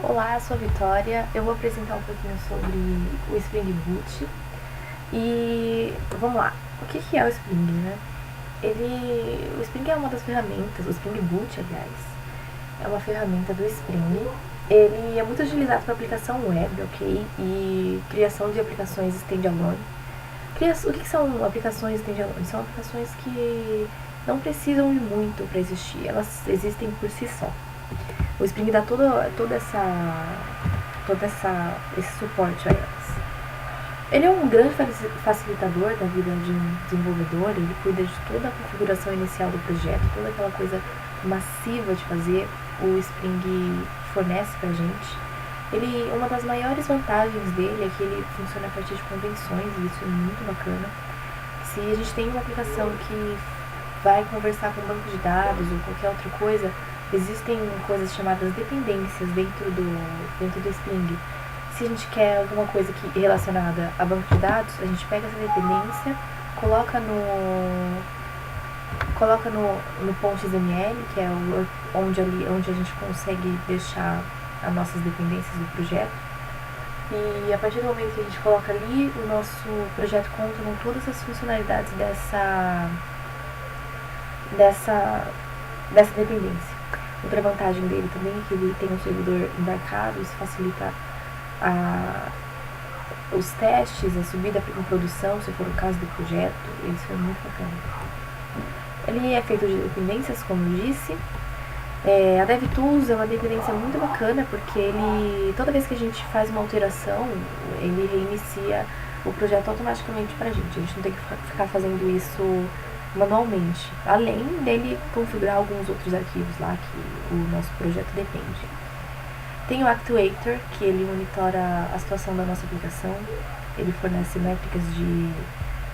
Olá, eu sou a Vitória. Eu vou apresentar um pouquinho sobre o Spring Boot. E vamos lá. O que é o Spring, né? O Spring é uma das ferramentas, o Spring Boot, aliás, é uma ferramenta do Spring. Ele é muito utilizado para aplicação web, ok? E criação de aplicações standalone. O que são aplicações standalone? São aplicações que não precisam de muito para existir, elas existem por si só. O Spring dá todo esse suporte a elas. Ele é um grande facilitador da vida de um desenvolvedor, ele cuida de toda a configuração inicial do projeto, toda aquela coisa massiva de fazer, o Spring fornece pra gente. Uma das maiores vantagens dele é que ele funciona a partir de convenções, e isso é muito bacana. Se a gente tem uma aplicação que vai conversar com um banco de dados ou qualquer outra coisa, existem coisas chamadas dependências dentro do Spring. Se a gente quer alguma coisa relacionada a banco de dados, a gente pega essa dependência, coloca no .xml, que é onde a gente consegue deixar as nossas dependências do projeto. E a partir do momento que a gente coloca ali, o nosso projeto conta com todas as funcionalidades dessa dependência. Outra vantagem dele também é que ele tem um servidor embarcado, isso facilita os testes, a subida em produção, se for o caso do projeto. Isso é muito bacana. Ele é feito de dependências, como eu disse. A DevTools é uma dependência muito bacana, porque toda vez que a gente faz uma alteração, ele reinicia o projeto automaticamente pra gente. A gente não tem que ficar fazendo isso manualmente, além dele configurar alguns outros arquivos lá que o nosso projeto depende. Tem o Actuator, que ele monitora a situação da nossa aplicação, ele fornece métricas de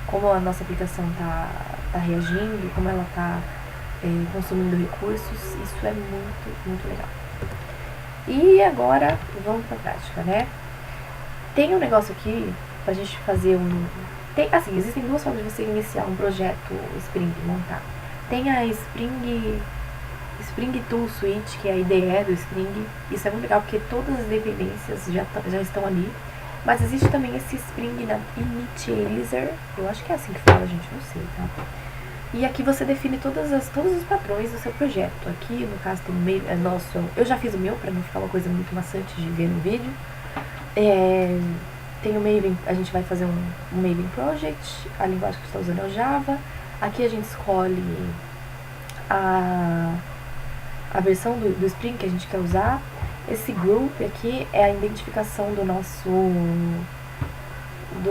como a nossa aplicação está reagindo, como ela está consumindo recursos. Isso é muito, muito legal. E agora, vamos para a prática, né? Tem um negócio aqui pra gente fazer existem duas formas de você iniciar um projeto Spring, montar. Tem a Spring Tool Suite, que é a IDE do Spring. Isso é muito legal porque todas as dependências já estão ali. Mas existe também esse Spring Initializer, eu acho que é assim que fala, gente, não sei, tá? E aqui você define todos os padrões do seu projeto. Aqui, no caso, tem eu já fiz o meu, pra não ficar uma coisa muito maçante de ver no vídeo. Tem o Maven, a gente vai fazer um Maven Project, a linguagem que está usando é o Java. Aqui a gente escolhe a versão do Spring que a gente quer usar. Esse group aqui é a identificação do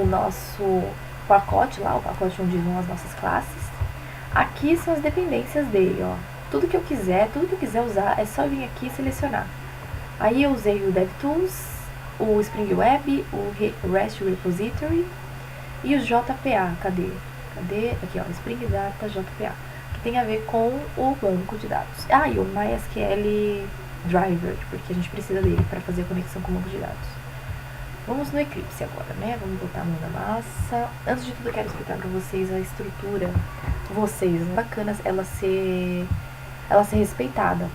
nosso pacote lá, o pacote onde vão as nossas classes. Aqui são as dependências dele, ó. Tudo que eu quiser usar, é só vir aqui e selecionar. Aí eu usei o DevTools, o Spring Web, o REST Repository e o JPA. Cadê? Aqui, ó, Spring Data JPA, que tem a ver com o banco de dados. E o MySQL Driver, porque a gente precisa dele para fazer a conexão com o banco de dados. Vamos no Eclipse agora, né? Vamos botar a mão na massa. Antes de tudo, eu quero explicar para vocês a estrutura. Bacana ela ser respeitada,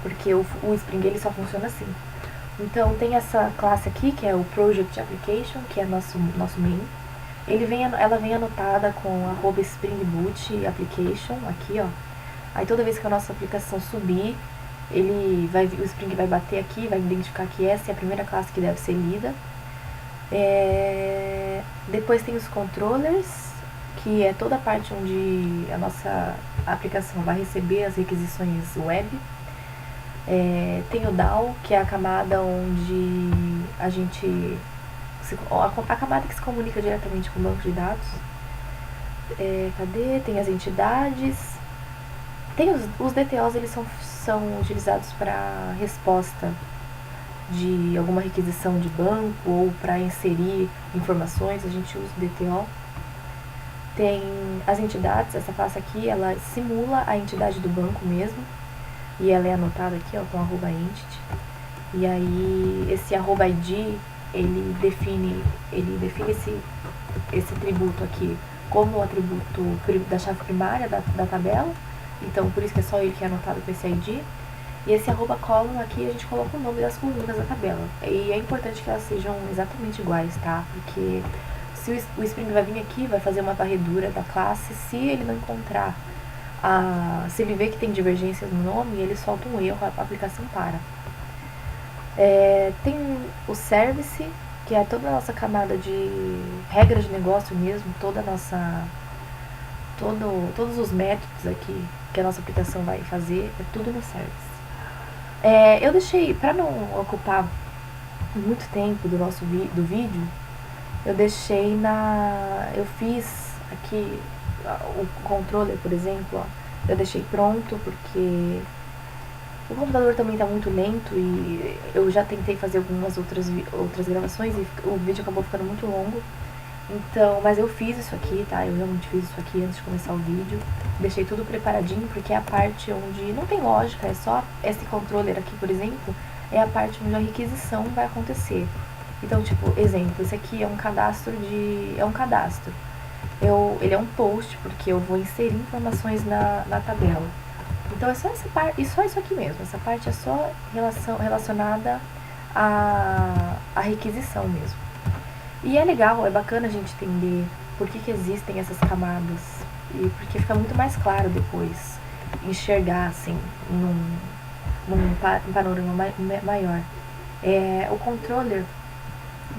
porque o Spring ele só funciona assim. Então tem essa classe aqui, que é o Project Application, que é nosso main. Ela vem anotada com @Spring Boot Application, aqui, ó. Aí toda vez que a nossa aplicação subir, o Spring vai bater aqui, vai identificar que essa é a primeira classe que deve ser lida. Depois tem os controllers, que é toda a parte onde a nossa aplicação vai receber as requisições web. Tem o DAO, que é a camada onde a camada que se comunica diretamente com o banco de dados. Tem as entidades. Tem os DTOs, eles são utilizados para resposta de alguma requisição de banco ou para inserir informações, a gente usa o DTO. Tem as entidades, essa classe aqui, ela simula a entidade do banco mesmo, e ela é anotada aqui, ó, com @entity. E aí esse @id, ele define esse atributo aqui como o atributo da chave primária da tabela. Então por isso que é só ele que é anotado com esse ID. E esse arroba column aqui a gente coloca o nome das colunas da tabela. E é importante que elas sejam exatamente iguais, tá? Porque se o Spring vai vir aqui, vai fazer uma varredura da classe, se ele não encontrar, se ele vê que tem divergências no nome, ele solta um erro, a aplicação para. Tem o service, que é toda a nossa camada de regras de negócio mesmo, todos os métodos aqui que a nossa aplicação vai fazer, é tudo no service. Eu deixei, para não ocupar muito tempo do vídeo, eu fiz aqui o controller, por exemplo, eu deixei pronto porque o computador também está muito lento e eu já tentei fazer algumas outras gravações e o vídeo acabou ficando muito longo. Então, mas eu fiz isso aqui, tá? Eu realmente fiz isso aqui antes de começar o vídeo. Deixei tudo preparadinho, porque é a parte onde não tem lógica, é só esse controller aqui, por exemplo, é a parte onde a requisição vai acontecer. Então, tipo, exemplo, esse aqui é um cadastro ele é um post, porque eu vou inserir informações na tabela. Então, é só essa parte, e só isso aqui mesmo. Essa parte é só relacionada à requisição mesmo. E é legal, é bacana a gente entender por que existem essas camadas. E porque fica muito mais claro depois enxergar, assim, num panorama maior. O controller,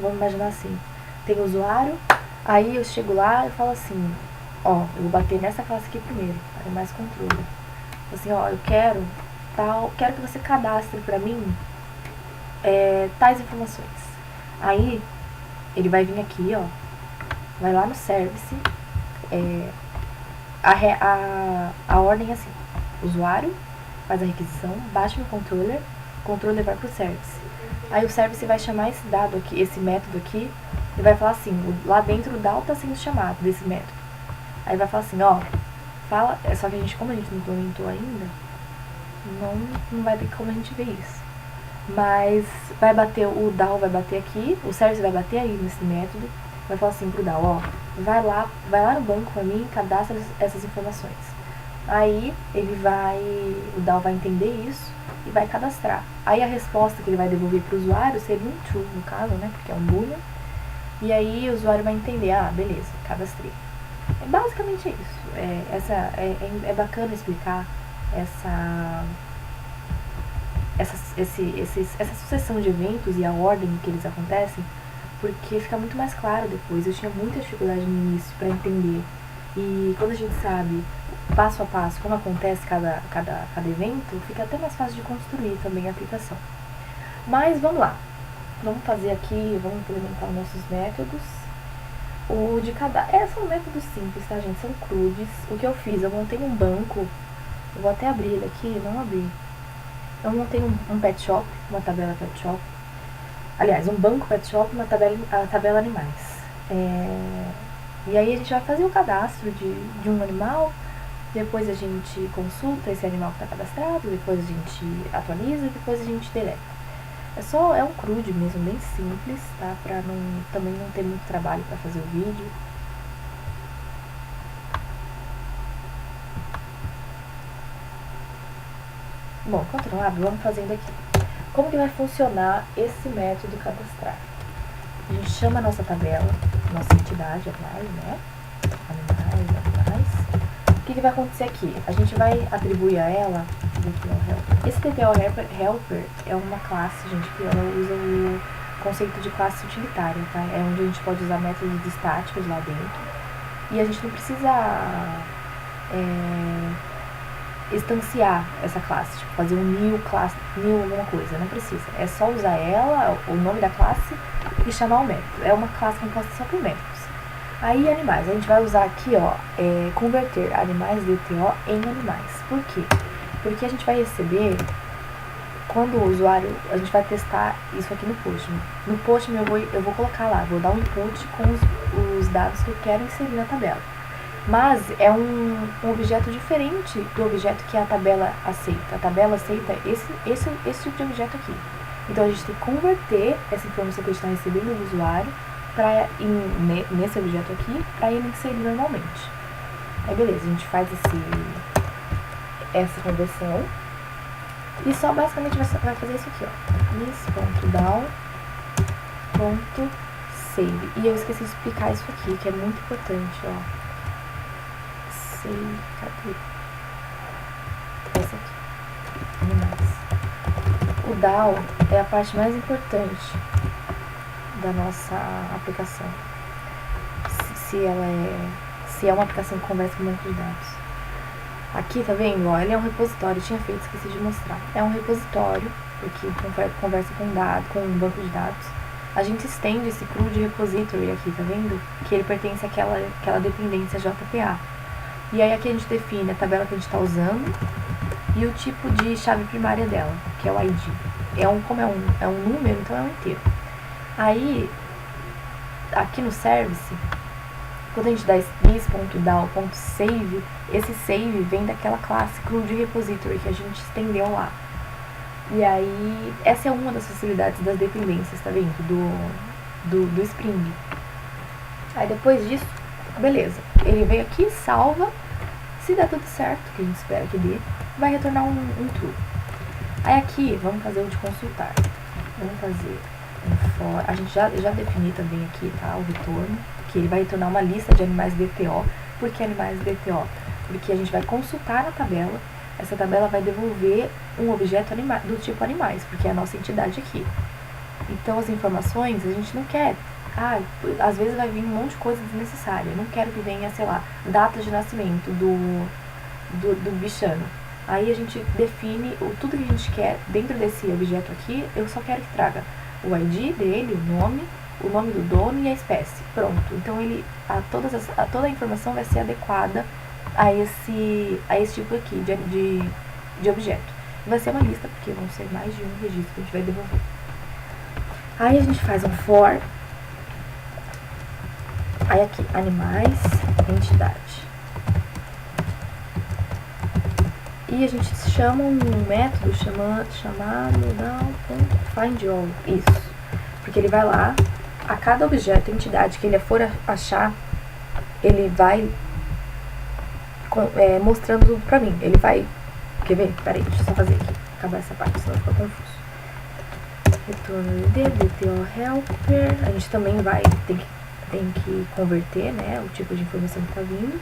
vamos imaginar assim, tem o usuário, aí eu chego lá e falo assim, eu vou bater nessa classe aqui primeiro, é mais controller. Assim, eu quero que você cadastre pra mim tais informações. Aí ele vai vir aqui, vai lá no service, a ordem é assim, usuário faz a requisição, baixa no controller, o controller vai pro service. Aí o service vai chamar esse dado aqui, esse método aqui, e vai falar assim, lá dentro o DAO está sendo chamado desse método. Aí vai falar assim, só que como a gente não implementou ainda, não vai ter como a gente ver isso. Mas o DAO vai bater aqui, o service vai bater aí nesse método, vai falar assim pro DAO, vai lá no banco pra mim, cadastra essas informações. Aí o DAO vai entender isso e vai cadastrar. Aí a resposta que ele vai devolver pro usuário seria um true, no caso, né, porque é um boolean. E aí o usuário vai entender, beleza, cadastrei. É basicamente isso. É bacana explicar essa sucessão de eventos e a ordem em que eles acontecem, porque fica muito mais claro depois. Eu tinha muita dificuldade no início para entender, e quando a gente sabe passo a passo como acontece cada evento, fica até mais fácil de construir também a aplicação. Mas vamos lá, vamos fazer aqui, vamos implementar os nossos métodos. O de cadastro, são métodos simples, tá, gente? São CRUDs. O que eu fiz, eu montei um banco, eu vou até abrir ele aqui, não abri. Eu montei um pet shop, uma tabela pet shop. Aliás, um banco pet shop e a tabela animais. E aí a gente vai fazer o cadastro de um animal, depois a gente consulta esse animal que está cadastrado, depois a gente atualiza e depois a gente deleta. É um CRUD mesmo, bem simples, tá? Pra também não ter muito trabalho para fazer o vídeo. Bom, continuando, vamos fazendo aqui. Como que vai funcionar esse método cadastrar? A gente chama a nossa tabela, nossa entidade, animais, né? Animais. O que vai acontecer aqui? A gente vai atribuir a ela esse TTL Helper é uma classe, gente, que ela usa o conceito de classe utilitária, tá? É onde a gente pode usar métodos estáticos lá dentro. E a gente não precisa instanciar essa classe, tipo, fazer um new alguma coisa, não precisa. É só usar ela, o nome da classe, e chamar o método. É uma classe composta só por métodos. Aí, animais, a gente vai usar aqui, converter animais DTO em animais. Por quê? Porque a gente vai receber, quando o usuário, a gente vai testar isso aqui no post. No post eu vou colocar lá, vou dar um input com os dados que eu quero inserir na tabela. Mas é um objeto diferente do objeto que a tabela aceita. A tabela aceita esse tipo de objeto aqui. Então a gente tem que converter essa informação que a gente está recebendo do usuário nesse objeto aqui, para ele inserir normalmente. Aí beleza, a gente faz essa conversão. E só basicamente vai fazer isso aqui, ó. This.down.save. E eu esqueci de explicar isso aqui, que é muito importante, ó. Save, cadê? Essa aqui. Animais. O DAO é a parte mais importante da nossa aplicação. Se é uma aplicação que conversa com banco de dados. Aqui, tá vendo? Ó, ele é um repositório, eu tinha feito, esqueci de mostrar. É um repositório, porque conversa com um banco de dados. A gente estende esse CRUD de repository aqui, tá vendo? Que ele pertence àquela dependência JPA. E aí aqui a gente define a tabela que a gente está usando e o tipo de chave primária dela, que é o ID. Como é um número, então é um inteiro. Aí, aqui no service, quando a gente dá this.down.save, esse save vem daquela classe CRUD repository que a gente estendeu lá. E aí, essa é uma das facilidades das dependências, tá vendo? Do Spring. Aí depois disso, beleza. Ele veio aqui, salva. Se der tudo certo, que a gente espera que dê, vai retornar um true. Aí aqui, vamos fazer o de consultar. Vamos fazer um for. A gente já definiu também aqui, tá? O retorno. Que ele vai retornar uma lista de animais DTO. Por que animais DTO? Porque a gente vai consultar a tabela. Essa tabela vai devolver um objeto do tipo animais, porque é a nossa entidade aqui. Então as informações a gente não quer. Às vezes vai vir um monte de coisa desnecessária. Eu não quero que venha, sei lá, data de nascimento do bichano. Aí a gente define tudo que a gente quer dentro desse objeto aqui. Eu só quero que traga o ID dele, o nome do dono e a espécie. Pronto. Então toda a informação vai ser adequada a esse tipo aqui de objeto. Vai ser uma lista, porque vão ser mais de um registro que a gente vai devolver. Aí a gente faz um for. Aí aqui, animais, entidade. E a gente chama um método chamado findAll. Isso. Porque ele vai lá, a cada objeto, entidade que ele for achar, ele vai mostrando tudo pra mim. Ele vai... Quer ver? Peraí, deixa eu só fazer aqui. Acabar essa parte, senão fica confuso. Retorno ID, DTO helper. A gente também tem que converter, né, o tipo de informação que tá vindo.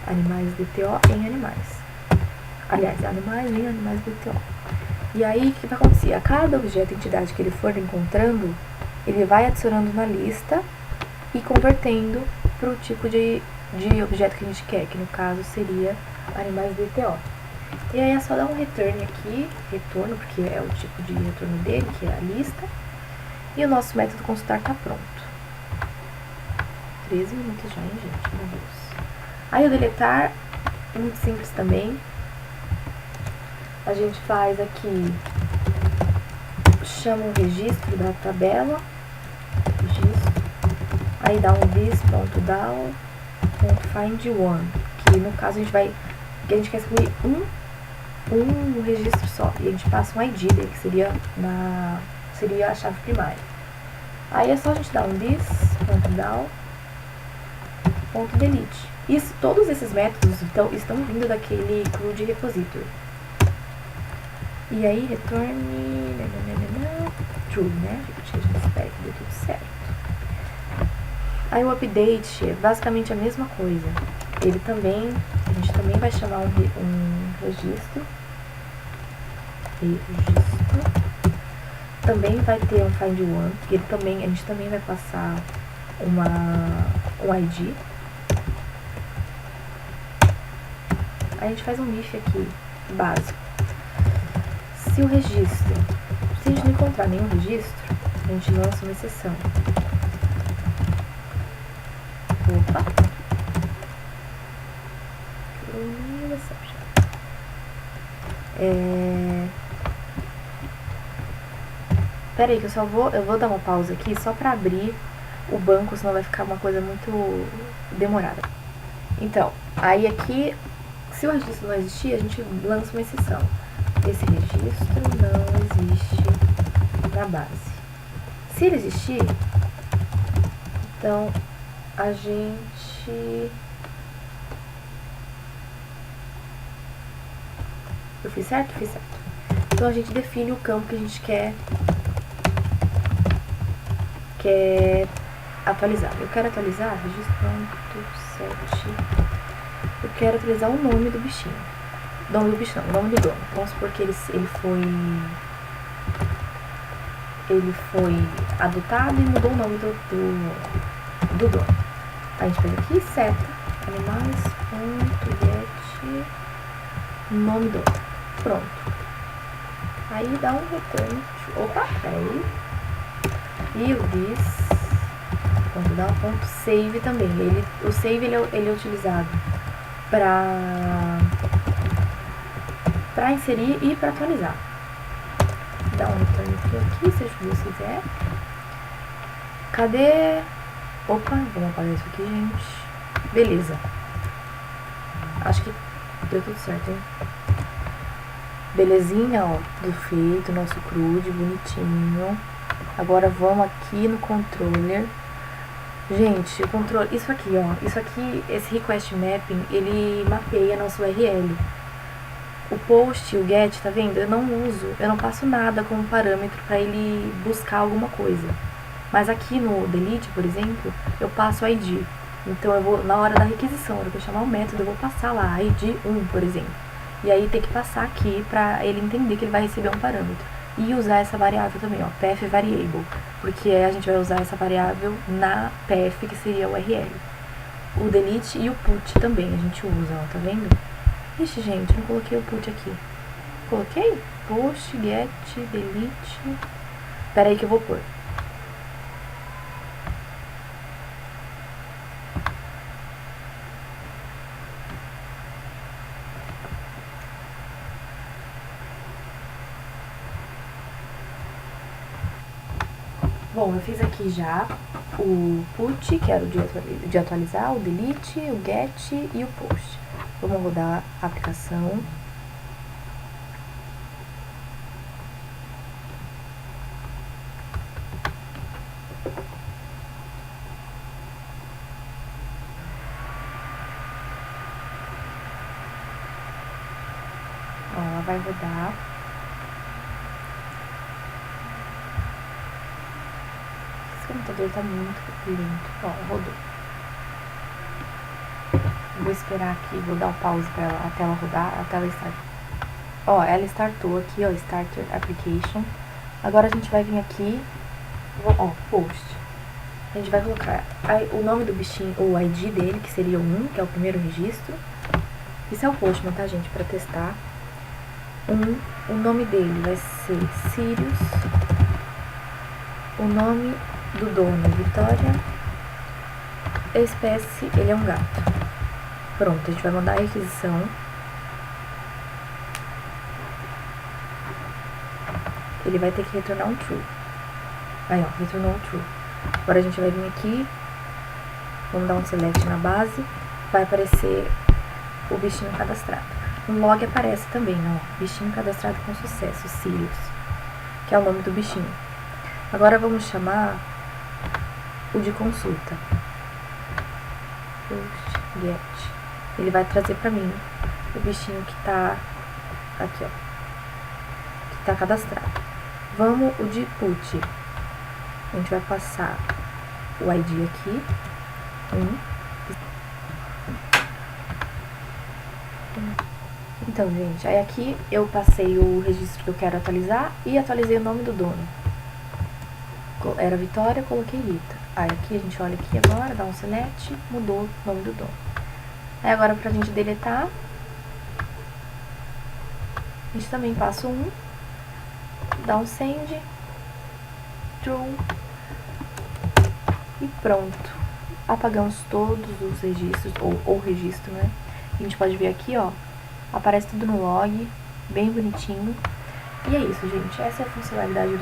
Animais DTO em animais. Aliás, animais em animais DTO. E aí, o que vai acontecer? A cada objeto, entidade que ele for encontrando, ele vai adicionando na lista e convertendo pro tipo de objeto que a gente quer, que no caso seria animais DTO. E aí é só dar um return aqui, retorno, porque é o tipo de retorno dele, que é a lista. E o nosso método consultar tá pronto. 13 minutos já, hein, gente? Meu Deus. Aí o deletar, muito simples também. A gente faz aqui, chama um registro da tabela, registro, aí dá um this.down.findOne, que no caso a gente quer excluir um registro só, e a gente passa um ID dele, que seria a chave primária. Aí é só a gente dar um this.down.delete. Todos esses métodos estão vindo daquele CRUD repository. E aí, return true, né? A gente espera que dê tudo certo. Aí o update é basicamente a mesma coisa. A gente também vai chamar um registro. Também vai ter um findOne, que a gente também vai passar um ID. Aí a gente faz um if aqui, básico. Se a gente não encontrar nenhum registro, a gente lança uma exceção. Opa! Pera aí que eu vou dar uma pausa aqui só pra abrir o banco, senão vai ficar uma coisa muito demorada. Então, aí aqui, se o registro não existir, a gente lança uma exceção. Esse registro não existe na base. Se ele existir, então a gente... Eu fiz certo? Fiz certo. Então a gente define o campo que a gente quer atualizar. Eu quero atualizar registro.set. Eu quero atualizar o nome do bichinho. Nome do bicho não, o nome do dono. Vamos supor que ele foi adotado e mudou o nome do dono. A gente faz aqui, seta, animais.get, nome do dono. Pronto. Aí dá um return. Opa, peraí. E o this, quando dá um ponto save também. O save ele é utilizado para inserir e para atualizar. Dá um return aqui, seja o que você quiser. Cadê? Opa, vamos apagar isso aqui, gente. Beleza. Acho que deu tudo certo, hein? Belezinha, ó. Tudo feito, nosso CRUD, bonitinho. Agora vamos aqui no controller. Gente, o controle, isso aqui, ó. Isso aqui, esse request mapping, ele mapeia nosso URL. O post, o get, tá vendo? Eu não passo nada como parâmetro para ele buscar alguma coisa. Mas aqui no delete, por exemplo, eu passo o ID. Então eu vou, na hora da requisição, na hora que eu chamar o método, eu vou passar lá, ID 1, por exemplo. E aí tem que passar aqui para ele entender que ele vai receber um parâmetro. E usar essa variável também, ó, path variable. Porque a gente vai usar essa variável na path, que seria o URL. O delete e o put também a gente usa, ó, tá vendo? Ixi, gente, não coloquei o put aqui. Coloquei? Post, get, delete. Pera aí que eu vou pôr. Bom, eu fiz aqui já o put, que era o de atualizar, o delete, o get e o post. Vamos rodar a aplicação. Ó, ela vai rodar. Esse computador tá muito lento. Ó, rodou. Vou esperar aqui, vou dar o pause pra ela, até ela rodar, até ela start. Ó, ela startou aqui, ó, Starter Application. Agora a gente vai vir aqui, ó, Post. A gente vai colocar o nome do bichinho, o ID dele, que seria o 1, que é o primeiro registro. Isso é o Postman, tá, gente, pra testar. O nome dele vai ser Sirius. O nome do dono é Vitória. A espécie, ele é um gato. Pronto, a gente vai mandar a requisição. Ele vai ter que retornar um true. Aí, ó, retornou um true. Agora a gente vai vir aqui. Vamos dar um select na base. Vai aparecer o bichinho cadastrado. Um log aparece também, ó. Bichinho cadastrado com sucesso, Sirius. Que é o nome do bichinho. Agora vamos chamar o de consulta. Post, get. Ele vai trazer pra mim o bichinho que tá aqui, ó, que tá cadastrado. Vamos o de put. A gente vai passar o ID aqui. Então, gente, aí aqui eu passei o registro que eu quero atualizar e atualizei o nome do dono. Era Vitória, coloquei Rita. Aí aqui a gente olha aqui agora, dá um select, mudou o nome do dono. Aí agora pra gente deletar, a gente também passa dá um send, true, e pronto. Apagamos todos os registros, ou o registro, né? A gente pode ver aqui, ó, aparece tudo no log, bem bonitinho. E é isso, gente, essa é a funcionalidade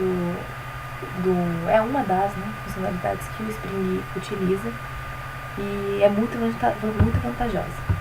é uma das, né, funcionalidades que o Spring utiliza. E é muito vantajosa.